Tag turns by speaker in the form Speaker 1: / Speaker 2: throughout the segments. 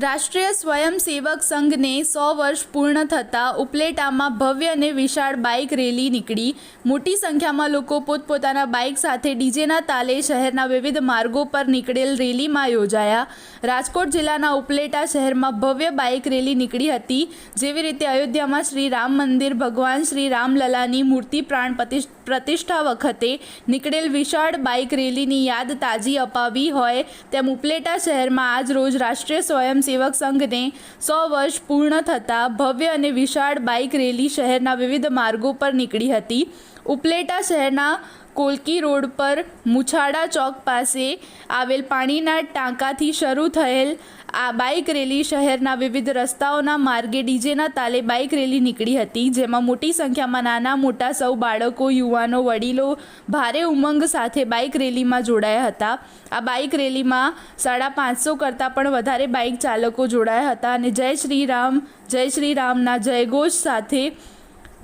Speaker 1: રાષ્ટ્રીય સ્વયંસેવક સંઘને 100 વર્ષ પૂર્ણ થતાં ઉપલેટામાં ભવ્ય અને વિશાળ બાઇક રેલી નીકળી। મોટી સંખ્યામાં લોકો પોતપોતાના બાઇક સાથે ડીજેના તાલે શહેરના વિવિધ માર્ગો પર નીકળેલ રેલીમાં યોજાયા। રાજકોટ જિલ્લાના ઉપલેટા શહેરમાં ભવ્ય બાઇક રેલી નીકળી હતી। જેવી રીતે અયોધ્યામાં શ્રી રામ મંદિર ભગવાન શ્રી રામલલાની મૂર્તિ પ્રાણ પ્રતિષ્ઠા વખતે નીકળેલ વિશાળ બાઇક રેલીની યાદ તાજી અપાવી હોય તેમ ઉપલેટા શહેરમાં આજ રોજ રાષ્ટ્રીય સ્વયંસેવક સંઘને 100 વર્ષ પૂર્ણ થતાં ભવ્ય અને વિશાળ બાઇક રેલી શહેરના વિવિધ માર્ગો પર નીકળી હતી। ઉપલેટા શહેરના કોલકી રોડ પર મુછાડા ચોક પાસે આવેલ પાણીના ટાંકાથી શરૂ થયેલ આ બાઇક રેલી શહેરના વિવિધ રસ્તાઓના માર્ગે ડીજેના તાલે બાઇક રેલી નીકળી હતી। જેમાં મોટી સંખ્યામાં નાના મોટા સૌ બાળકો, યુવાનો, વડીલો ભારે ઉમંગ સાથે બાઇક રેલીમાં જોડાયા હતા। આ બાઇક રેલીમાં 550 કરતાં પણ વધારે બાઇક ચાલકો જોડાયા હતા અને જય શ્રી રામના જયઘોષ સાથે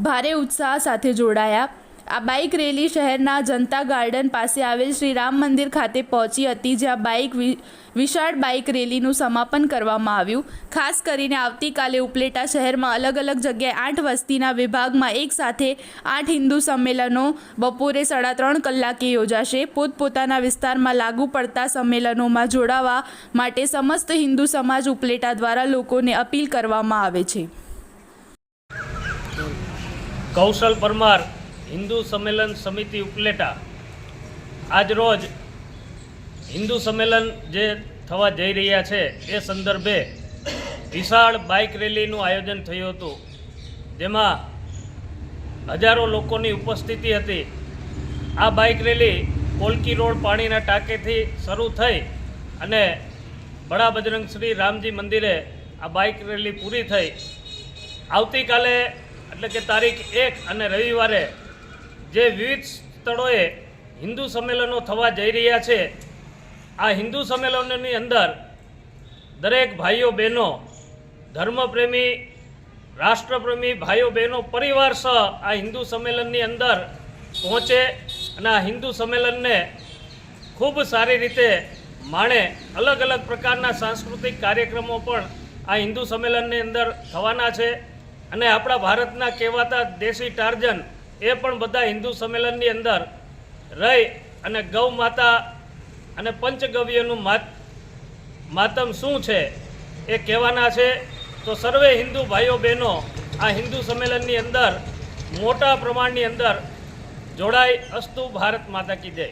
Speaker 1: ભારે ઉત્સાહ સાથે જોડાયા। આ બાઇક રેલી શહેરના જનતા ગાર્ડન પાસે આવેલ શ્રી રામ મંદિર ખાતે પહોંચી હતી, જ્યાં વિશાળ બાઇક રેલીનું સમાપન કરવામાં આવ્યું। ખાસ કરીને આવતીકાલે ઉપલેટા શહેરમાં અલગ અલગ જગ્યાએ 8 વસ્તીના વિભાગમાં એક સાથે 8 હિન્દુ સંમેલનો બપોરે 3.5 કલાકે યોજાશે। પોતપોતાના વિસ્તારમાં લાગુ પડતા સંમેલનોમાં જોડાવા માટે સમસ્ત હિન્દુ સમાજ ઉપલેટા દ્વારા લોકોને અપીલ કરવામાં આવે છે।
Speaker 2: કૌશલ પરમાર, હિન્દુ સંમેલન સમિતિ ઉપલેટા। આજ રોજ હિન્દુ સંમેલન જે થવા જઈ રહ્યા છે એ સંદર્ભે વિશાળ બાઇક રેલીનું આયોજન થયું હતું, જેમાં હજારો લોકોની ઉપસ્થિતિ હતી। આ બાઇક રેલી કોલકી રોડ પાણીના ટાંકેથી શરૂ થઈ અને બડા બજરંગ શ્રી રામજી મંદિરે આ બાઇક રેલી પૂરી થઈ। આવતીકાલે એટલે કે તારીખ 1 અને રવિવારે જે વિવિધ સ્થળોએ હિન્દુ સંમેલનો થવા જઈ રહ્યા છે, આ હિન્દુ સંમેલનોની અંદર દરેક ભાઈઓ બહેનો, ધર્મપ્રેમી, રાષ્ટ્રપ્રેમી ભાઈઓ બહેનો પરિવાર સહ આ હિન્દુ સંમેલનની અંદર પહોંચે અને આ હિન્દુ સંમેલનને ખૂબ સારી રીતે માણે। અલગ અલગ પ્રકારના સાંસ્કૃતિક કાર્યક્રમો પણ આ હિન્દુ સંમેલનની અંદર થવાના છે અને આપણા ભારતના કહેવાતા દેશી ટાર્જન એ પણ બધા હિન્દુ સંમેલનની અંદર રહી અને ગૌ માતા અને પંચગવ્યનું માતમ શું છે એ કહેવાના છે। તો સર્વે હિન્દુ ભાઈઓ બહેનો આ હિન્દુ સંમેલનની અંદર મોટા પ્રમાણની અંદર જોડાય। અસ્તુ ભારત માતા કી જય।